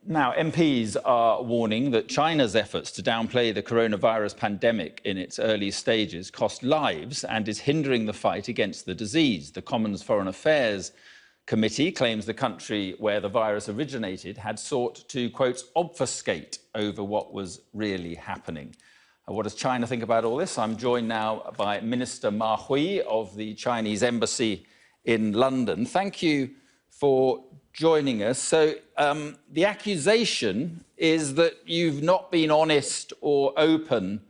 Now, MPs are warning that China's efforts to downplay the coronavirus pandemic in its early stages cost lives and is hindering the fight against the disease. The Commons Foreign Affairs Committee claims the country where the virus originated had sought to, quote, obfuscate over what was really happening. What does China think about all this? I'm joined now by Minister Ma Hui of the Chinese Embassy in London. Thank you for joining us. So the accusation is that you've not been honest or open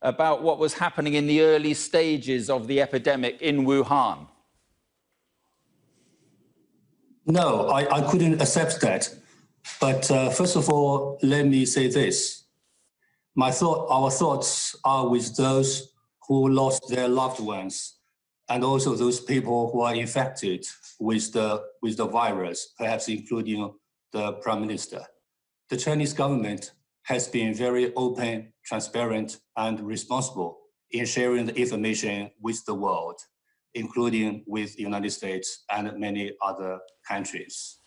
about what was happening in the early stages of the epidemic in Wuhan. No, I couldn't accept that. But first of all, let me say this. Our thoughts are with those who lost their loved ones and also those people who are infected with the virus, perhaps including the Prime Minister. The Chinese government has been very open, transparent, and responsible in sharing the information with the world, including with the United States and many other countries.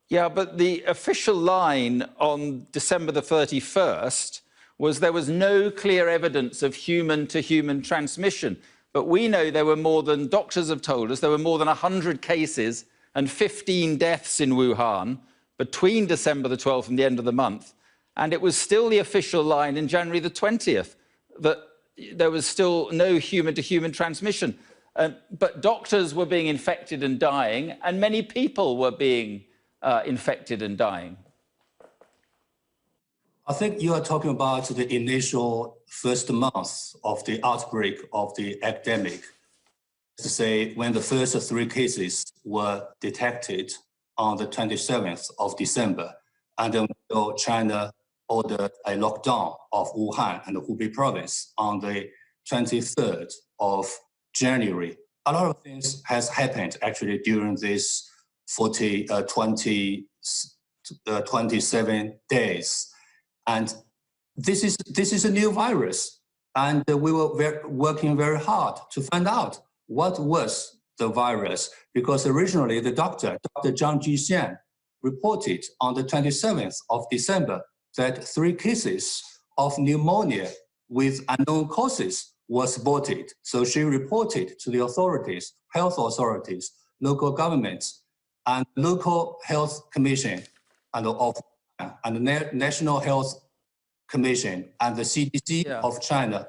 Yeah, but the official line on December the 31st was there was no clear evidence of human-to-human transmission. But we know there were more than, doctors have told us, there were more than 100 cases and 15 deaths in Wuhan between December the 12th and the end of the month. And it was still the official line in January the 20th that there was still no human-to-human transmission. But doctors were being infected and dying, and many people were being infected and dying. I think you are talking about the initial first month of the outbreak of the epidemic. To say when the first 3 cases were detected on the 27th of December, and then China ordered a lockdown of Wuhan and the Hubei province on the 23rd of January. A lot of things has happened actually during this 27 days. And this is a new virus. And we were working very hard to find out what was the virus, because originally the Dr. Zhang Jixian, reported on the 27th of December that 3 cases of pneumonia with unknown causes was spotted. So she reported to the authorities, health authorities, local governments, and local health commission, and the National Health Commission and the CDC of China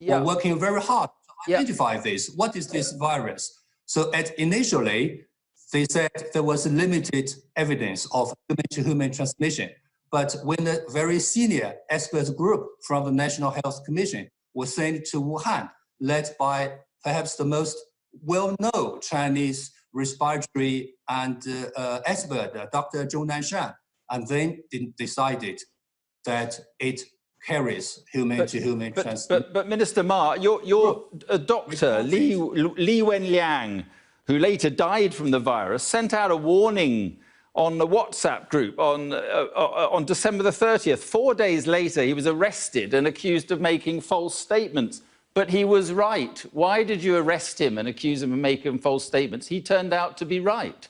were working very hard to identify this. What is this virus? So initially, they said there was limited evidence of human-to-human transmission. But when a very senior expert group from the National Health Commission was sent to Wuhan, led by perhaps the most well-known Chinese respiratory and expert, Dr. Zhou Nanshan, and then decided that it carries human-to-human transmission. But Minister Ma, your doctor, Li Wenliang, who later died from the virus, sent out a warning on the WhatsApp group on December the 30th. 4 days later, he was arrested and accused of making false statements. But he was right. Why did you arrest him and accuse him of making false statements? He turned out to be right.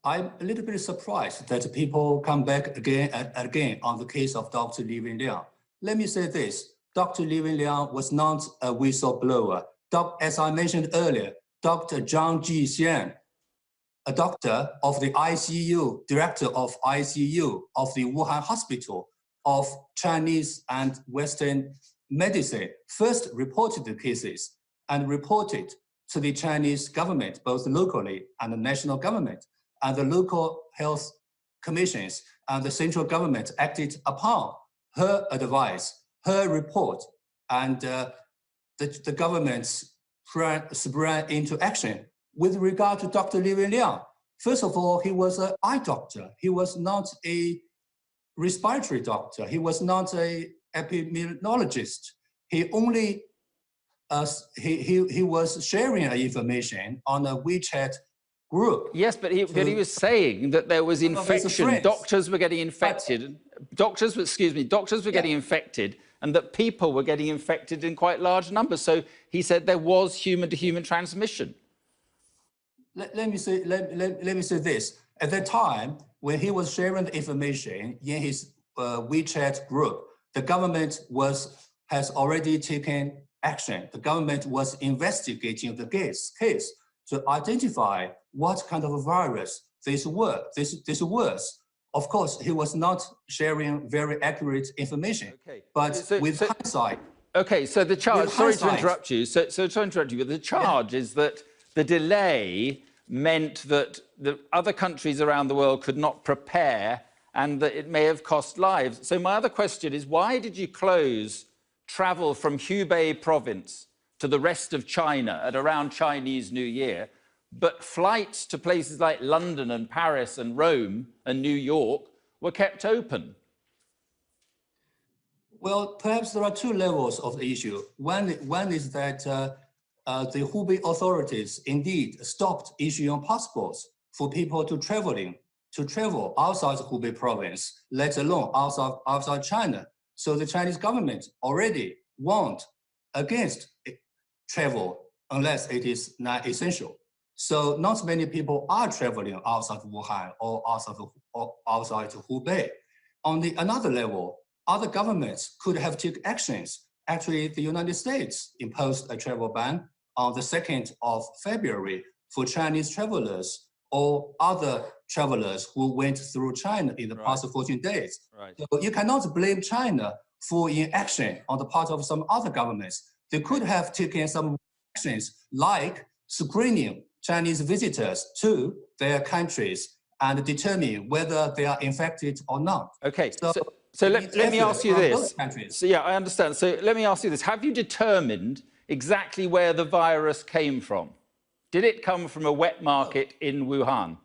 I'm a little bit surprised that people come back again and again on the case of Dr. Li Wenliang. Let me say this. Dr. Li Wenliang was not a whistleblower. As I mentioned earlier, Dr. Zhang Jixian, a doctor of the ICU, director of ICU of the Wuhan Hospital of Chinese and Western medicine, first reported the cases and reported to the Chinese government, both locally and the national government, and the local health commissions and the central government acted upon her advice, her report, and the government's sprang into action. With regard to Dr. Li Wenliang, first of all, he was an eye doctor. He was not a respiratory doctor. He was not an epidemiologist. He only he was sharing information on a WeChat group. Yes, but he was saying that there was infection. Doctors were getting infected. Doctors were getting infected, and that people were getting infected in quite large numbers. So he said there was human-to-human transmission. Let me say this. At that time, when he was sharing the information in his WeChat group, the government has already taken action. The government was investigating the case to identify what kind of a virus this was. Of course, he was not sharing very accurate information, but with hindsight. Okay, so the charge, sorry to interrupt you, but the charge is that the delay meant that the other countries around the world could not prepare and that it may have cost lives. So my other question is, why did you close travel from Hubei province to the rest of China at around Chinese New Year, but flights to places like London and Paris and Rome and New York were kept open? Well, perhaps there are two levels of the issue. One is that the Hubei authorities indeed stopped issuing passports for people to travel outside Hubei province, let alone outside China. So the Chinese government already warned against travel unless it is not essential. So not many people are traveling outside Wuhan or outside Hubei. On another level, other governments could have taken actions. Actually, the United States imposed a travel ban on the 2nd of February for Chinese travelers or other travelers who went through China in the past 14 days. Right. So you cannot blame China for inaction on the part of some other governments. They could have taken some actions like screening Chinese visitors to their countries and determine whether they are infected or not. Okay, so let me ask you this. So, yeah, I understand. So let me ask you this. Have you determined exactly where the virus came from? Did it come from a wet market in Wuhan?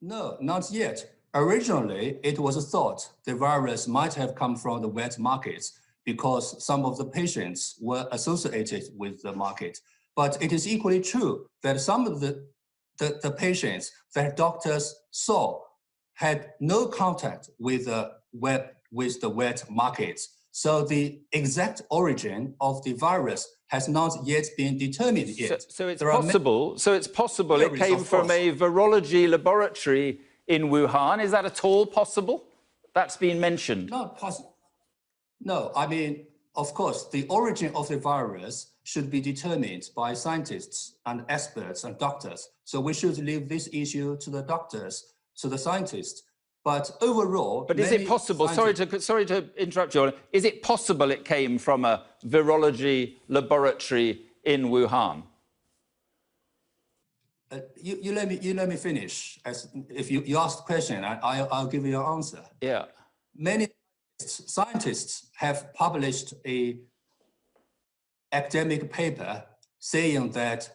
No, not yet. Originally, it was thought the virus might have come from the wet markets because some of the patients were associated with the market. But it is equally true that some of the patients that doctors saw had no contact with the wet markets. So the exact origin of the virus has not yet been determined yet. So it's possible it came from a virology laboratory in Wuhan. Is that at all possible? That's been mentioned. Not possible. No, I mean, of course, the origin of the virus should be determined by scientists and experts and doctors. So we should leave this issue to the doctors, to the scientists. But overall, but is it possible? Sorry to interrupt you. Is it possible it came from a virology laboratory in Wuhan? You let me finish. If you ask the question, I'll give you your answer. Yeah. Many scientists have published an academic paper saying that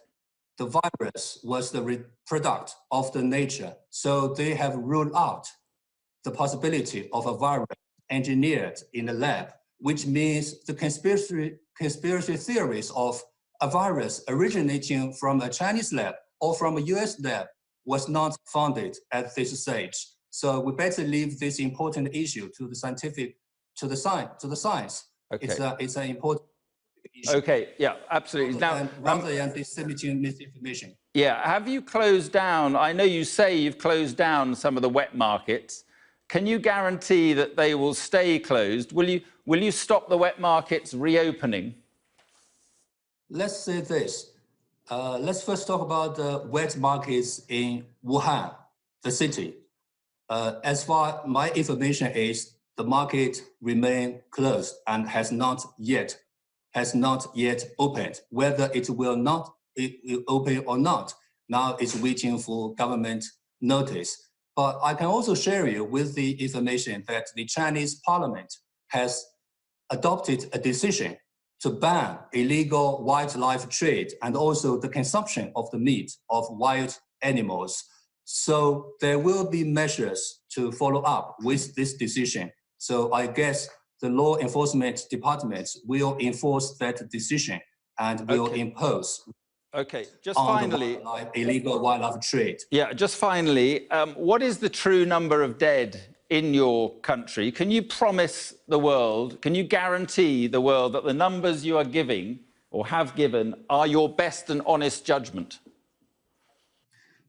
the virus was the product of the nature. So they have ruled out the possibility of a virus engineered in a lab, which means the conspiracy theories of a virus originating from a Chinese lab or from a US lab was not founded at this stage. So we better leave this important issue to the science. Okay. It's an important issue. Okay, yeah, absolutely. Now, rather than disseminating misinformation. Yeah, have you closed down? I know you say you've closed down some of the wet markets. Can you guarantee that they will stay closed? Will you stop the wet markets reopening? Let's say this. Let's first talk about the wet markets in Wuhan, the city. As far my information is, the market remain closed and has not yet opened. Whether it will open or not, now it's waiting for government notice. But I can also share you with the information that the Chinese parliament has adopted a decision to ban illegal wildlife trade and also the consumption of the meat of wild animals. So there will be measures to follow up with this decision. So I guess the law enforcement departments will enforce that decision and will impose just finally, illegal wildlife trade. Yeah, just finally, what is the true number of dead in your country? Can you promise the world, can you guarantee the world that the numbers you are giving or have given are your best and honest judgment?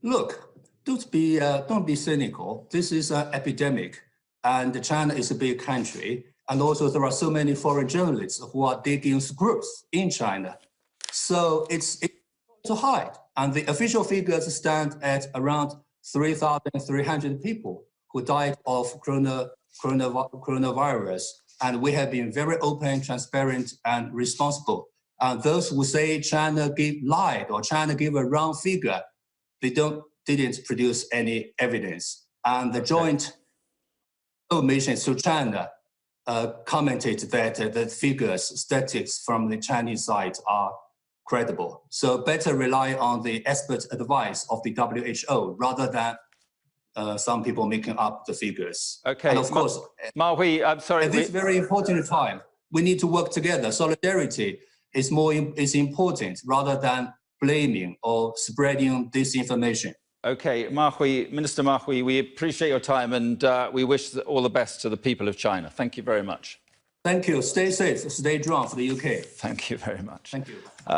Look, don't be cynical. This is an epidemic, and China is a big country. And also there are so many foreign journalists who are digging screws in China. So it's to hide. And the official figures stand at around 3,300 people who died of coronavirus. And we have been very open, transparent, and responsible. And those who say China lied or China gave a wrong figure, they didn't produce any evidence. And the joint missions to China commented that the figures, statistics from the Chinese side are credible. So better rely on the expert advice of the WHO rather than some people making up the figures. Okay. And of course, Ma Hui, I'm sorry. At this very important time, we need to work together. Solidarity is important rather than blaming or spreading disinformation. Okay, Ma Hui, Minister Ma Hui, we appreciate your time and we wish all the best to the people of China. Thank you very much. Thank you. Stay safe. Stay strong for the UK. Thank you very much. Thank you.